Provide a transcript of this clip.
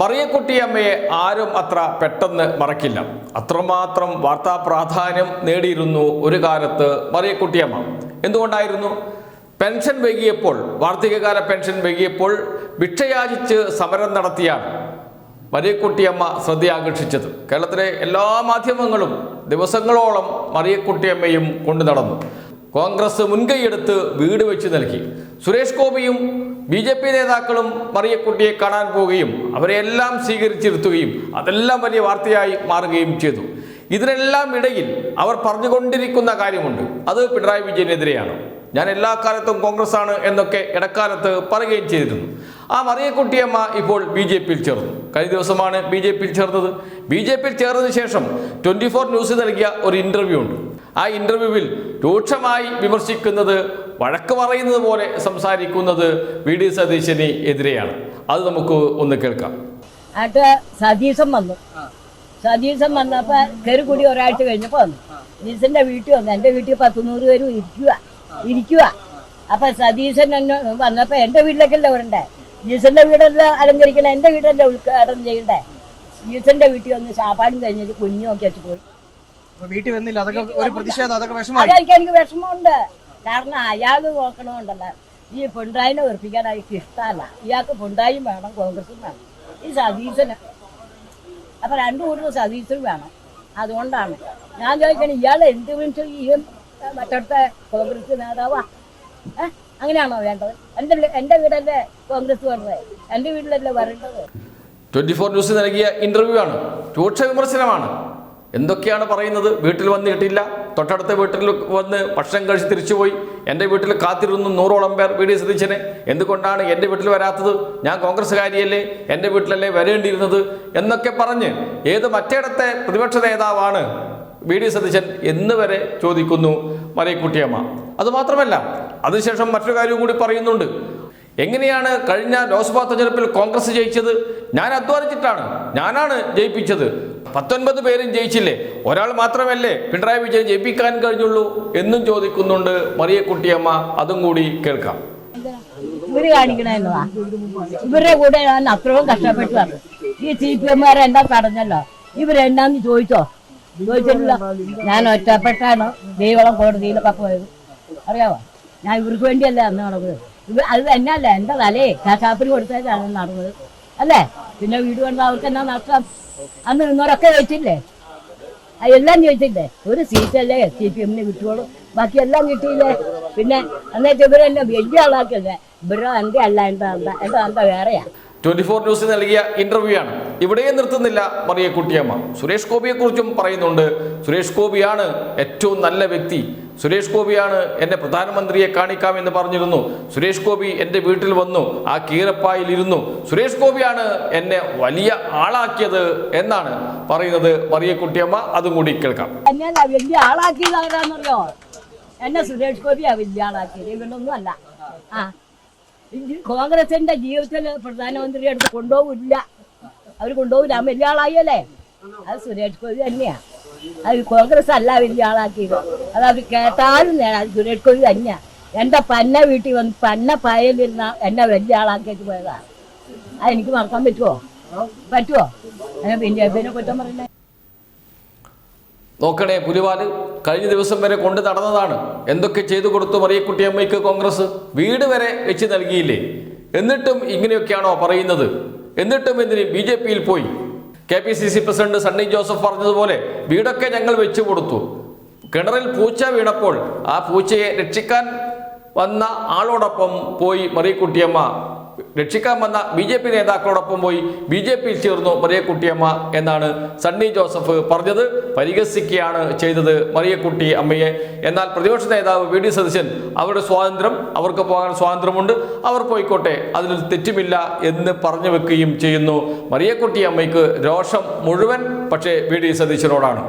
മറിയക്കുട്ടിയമ്മയെ ആരും അത്ര പെട്ടെന്ന് മറക്കില്ല. അത്രമാത്രം വാർത്താ പ്രാധാന്യം നേടിയിരുന്നു ഒരു കാലത്ത് മറിയക്കുട്ടിയമ്മ. എന്തുകൊണ്ടായിരുന്നു? പെൻഷൻ വൈകിയപ്പോൾ, വാർദ്ധക്യകാല പെൻഷൻ വൈകിയപ്പോൾ ഭിക്ഷയാചിച്ച് സമരം നടത്തിയാണ് മറിയക്കുട്ടിയമ്മ ശ്രദ്ധയാകർഷിച്ചത്. കേരളത്തിലെ എല്ലാ മാധ്യമങ്ങളും ദിവസങ്ങളോളം മറിയക്കുട്ടിയമ്മയും കൊണ്ടു നടന്നു. കോൺഗ്രസ് മുൻകൈയെടുത്ത് വീട് വെച്ച് നൽകി. സുരേഷ് ഗോപിയും BJP നേതാക്കളും മറിയക്കുട്ടിയെ കാണാൻ പോവുകയും അവരെല്ലാം സ്വീകരിച്ചിരുത്തുകയും അതെല്ലാം വലിയ വാർത്തയായി മാറുകയും ചെയ്തു. ഇതിനെല്ലാം ഇടയിൽ അവർ പറഞ്ഞുകൊണ്ടിരിക്കുന്ന കാര്യമുണ്ട്. അത് പിണറായി വിജയനെതിരെയാണ്. ഞാൻ എല്ലാ കാലത്തും കോൺഗ്രസ് ആണ് എന്നൊക്കെ ഇടക്കാലത്ത് പറയുകയും ചെയ്തിരുന്നു. ആ മറിയക്കുട്ടിയമ്മ ഇപ്പോൾ BJP-യിൽ ചേർന്നു. കഴിഞ്ഞ ദിവസമാണ് BJP-യിൽ ചേർന്നത്. BJP-യിൽ ചേർന്നതിന് ശേഷം 24 ന്യൂസ് നൽകിയ ഒരു ഇന്റർവ്യൂ ഉണ്ട്. ആ ഇന്റർവ്യൂവിൽ രൂക്ഷമായി വിമർശിക്കുന്നത്, വഴക്ക് പറയുന്നത് പോലെ സംസാരിക്കുന്നത് VD സതീശന് എതിരെയാണ്. അത് നമുക്ക് ഒന്ന് കേൾക്കാം. സതീശൻ വന്നപ്പോൾ കയറി കൂടി ഒരാഴ്ച കഴിഞ്ഞപ്പോൾ വന്നു. സതീശന്റെ വീട്ടിൽ വന്നു. എൻ്റെ വീട്ടിൽ 100 പേരും ഇരിക്കുക. അപ്പൊ സതീശൻ എന്നെ വന്നപ്പോൾ എൻ്റെ വീട്ടിലേക്കല്ലേ വരണ്ടേ? സതീശന്റെ വീടെല്ലാം അലങ്കരിക്കണം, എൻ്റെ വീടെല്ലാം ഉദ്ഘാടനം ചെയ്യണ്ടേ? സതീശന്റെ വീട്ടിൽ വന്ന് ശാപ്പാടും കഴിഞ്ഞിട്ട് കുഞ്ഞു നോക്കി വെച്ച് പോയി. വീട്ടിൽ വന്നില്ല. എനിക്ക് വിഷമമുണ്ട്. കാരണം അയാൾ നോക്കണമുണ്ടല്ലോ, ഈ പിണറായിനെ വെറുപ്പിക്കാൻ അയാൾക്ക് ഇഷ്ടമല്ല. ഇയാൾക്ക് പിണറായിയും വേണം, കോൺഗ്രസും വേണം, ഈ സതീശന്. അപ്പൊ രണ്ടു കൂട്ടരും സതീശനും വേണം. അതുകൊണ്ടാണ് ഞാൻ ചോദിക്കണം, ഇയാൾ എന്ത് വിളിച്ചു ഈ മറ്റടുത്ത കോൺഗ്രസ് നേതാവാ? അങ്ങനെയാണോ വേണ്ടത്? എൻ്റെ വീടല്ലേ കോൺഗ്രസ് വേണ്ടത്, എൻ്റെ വീട്ടിലല്ലേ വരേണ്ടത്? 24 ന്യൂസ് നൽകിയ ഇന്റർവ്യൂ ആണ്. രൂക്ഷ വിമർശനമാണ്. എന്തൊക്കെയാണ് പറയുന്നത്? വീട്ടിൽ വന്നിട്ടില്ല, തൊട്ടടുത്ത വീട്ടിൽ വന്ന് ഭക്ഷണം കഴിച്ച് തിരിച്ചുപോയി. എൻ്റെ വീട്ടിൽ കാത്തിരുന്നു 100ഓളം പേർ VD സതീശനെ. എന്തുകൊണ്ടാണ് എൻ്റെ വീട്ടിൽ വരാത്തത്? ഞാൻ കോൺഗ്രസ്സുകാരിയല്ലേ, എൻ്റെ വീട്ടിലല്ലേ വരേണ്ടിയിരുന്നത് എന്നൊക്കെ പറഞ്ഞ് ഏത് മറ്റേടത്തെ പ്രതിപക്ഷ നേതാവാണ് VD സതീശൻ എന്ന് വരെ ചോദിക്കുന്നു മറിയക്കുട്ടിയമ്മ. അതുമാത്രമല്ല, അതിനുശേഷം മറ്റൊരു കാര്യവും കൂടി പറയുന്നുണ്ട്. എങ്ങനെയാണ് കഴിഞ്ഞ ലോക്സഭാ തെരഞ്ഞെടുപ്പിൽ കോൺഗ്രസ് ജയിച്ചത്? ഞാൻ അധ്വാനിച്ചിട്ടാണ്, ഞാനാണ് ജയിപ്പിച്ചത്. 19 പേരും ജയിച്ചില്ലേ, ഒരാൾ മാത്രമല്ലേ പിണറായി വിജയൻ ജയിപ്പിക്കാൻ കഴിഞ്ഞുള്ളൂ എന്നും ചോദിക്കുന്നുണ്ട് മറിയക്കുട്ടിയമ്മ. അതും കൂടി കേൾക്കാം. ഇവര് കാണിക്കണെന്നതാ. ഇവരുടെ കൂടെ ഞാൻ അത്രയും കഷ്ടപ്പെട്ടു പറഞ്ഞു. ഈ CPM എന്താ തടഞ്ഞല്ലോ, ഇവരെന്നാന്ന് ചോദിച്ചിട്ടില്ല. ഞാൻ ഒറ്റപ്പെട്ടാണ് ദേവളം കോടതിയിലൊക്കെ പോയത്. അറിയാവോ? ഞാൻ ഇവർക്ക് വേണ്ടിയല്ല അന്ന് നടന്നത്. അത് തന്നെയല്ല, എൻ്റെ തലേ കാശാപ്പിന് കൊടുത്തേക്കാണ് നടന്നത് അല്ലേ? പിന്നെ വീട് കൊണ്ട് അവർക്ക് എന്നാ നഷ്ടം? അന്ന് നിന്നവരൊക്കെ ചോദിച്ചില്ലേ? എല്ലാം ചോദിച്ചില്ലേ? ഒരു സീറ്റല്ലേ CPM-ന് കിട്ടുള്ളൂ, ബാക്കി എല്ലാം കിട്ടിയില്ലേ? പിന്നെ എന്നിട്ട് ഇവരെന്നെ വലിയ ആളാക്കല്ലേ? ഇവരുടെ എൻ്റെ അല്ല, എൻ്റെ വേറെയാ. 24 ന്യൂസ് നൽകിയ ഇന്റർവ്യൂ ആണ്. ഇവിടെയും നിർത്തുന്നില്ല മറിയക്കുട്ടിയമ്മ. സുരേഷ് ഗോപിയെ കുറിച്ചും പറയുന്നുണ്ട്. സുരേഷ് ഗോപിയാണ് ഏറ്റവും നല്ല വ്യക്തി, സുരേഷ് ഗോപിയാണ് എന്നെ പ്രധാനമന്ത്രിയെ കാണിക്കാമെന്ന് പറഞ്ഞിരുന്നു, സുരേഷ് ഗോപി എൻ്റെ വീട്ടിൽ വന്നു, ആ കീറപ്പായിൽ ഇരുന്നു, സുരേഷ് ഗോപിയാണ് എന്നെ വലിയ ആളാക്കിയത് എന്നാണ് പറയുന്നത് മറിയക്കുട്ടിയമ്മ. അതും കൂടി കേൾക്കാം. വലിയ ആളാക്കിയത് ആരാന്നറിയോ? എന്നെ സുരേഷ് ഗോപിയാ വലിയ ആളാക്കിയത്, ഇവനൊന്നും അല്ല. കോൺഗ്രസിന്റെ ജീവിതത്തിൽ പ്രധാനമന്ത്രി അടുത്ത് കൊണ്ടുപോകില്ല, അവർ കൊണ്ടുപോകില്ല. വലിയ ആളായല്ലേ? അത് സുരേഷ് ഗോപി തന്നെയാ. അത് കോൺഗ്രസ് അല്ല വലിയ ആളാക്കിയത്. അത് അവർ കേട്ടാലും അത് സുരേഷ് ഗോപി തന്നെയാ. എൻ്റെ പന്ന വീട്ടിൽ വന്ന് പന്ന പായലിരുന്ന എന്നെ വലിയ ആളാക്കിയിട്ട് പോയതാ. അതെനിക്ക് മറക്കാൻ പറ്റുമോ? പിന്നെ കുറ്റം പറയണേ? നോക്കണേ, പുലിവാല് കഴിഞ്ഞ ദിവസം വരെ കൊണ്ട് നടന്നതാണ്. എന്തൊക്കെ ചെയ്തു കൊടുത്തു മറിയക്കുട്ടിയമ്മയ്ക്ക് കോൺഗ്രസ്? വീട് വരെ വെച്ച് നൽകിയില്ലേ? എന്നിട്ടും ഇങ്ങനെയൊക്കെയാണോ പറയുന്നത്? എന്നിട്ടും എന്തിന് BJP-യിൽ പോയി? KPCC പ്രസിഡന്റ് സണ്ണി ജോസഫ് പറഞ്ഞതുപോലെ വീടൊക്കെ ഞങ്ങൾ വെച്ചു കൊടുത്തു. കിണറിൽ പൂച്ച വീണപ്പോൾ ആ പൂച്ചയെ രക്ഷിക്കാൻ വന്ന ആളോടൊപ്പം പോയി മറിയക്കുട്ടിയമ്മ, രക്ഷിക്കാൻ വന്ന BJP നേതാക്കളോടൊപ്പം പോയി BJP-യിൽ ചേർന്നു മറിയക്കുട്ടിയമ്മ എന്നാണ് സണ്ണി ജോസഫ് പറഞ്ഞത്. പരിഹസിക്കുകയാണ് ചെയ്തത് മറിയക്കുട്ടി അമ്മയെ. എന്നാൽ പ്രതിപക്ഷ നേതാവ് VD സതീശൻ അവരുടെ സ്വാതന്ത്ര്യം, അവർക്ക് പോകാൻ സ്വാതന്ത്ര്യമുണ്ട്, അവർ പോയിക്കോട്ടെ, അതിൽ തെറ്റുമില്ല എന്ന് പറഞ്ഞു വെക്കുകയും ചെയ്യുന്നു. മറിയക്കുട്ടി അമ്മയ്ക്ക് രോഷം മുഴുവൻ പക്ഷേ VD സതീശനോടാണ്.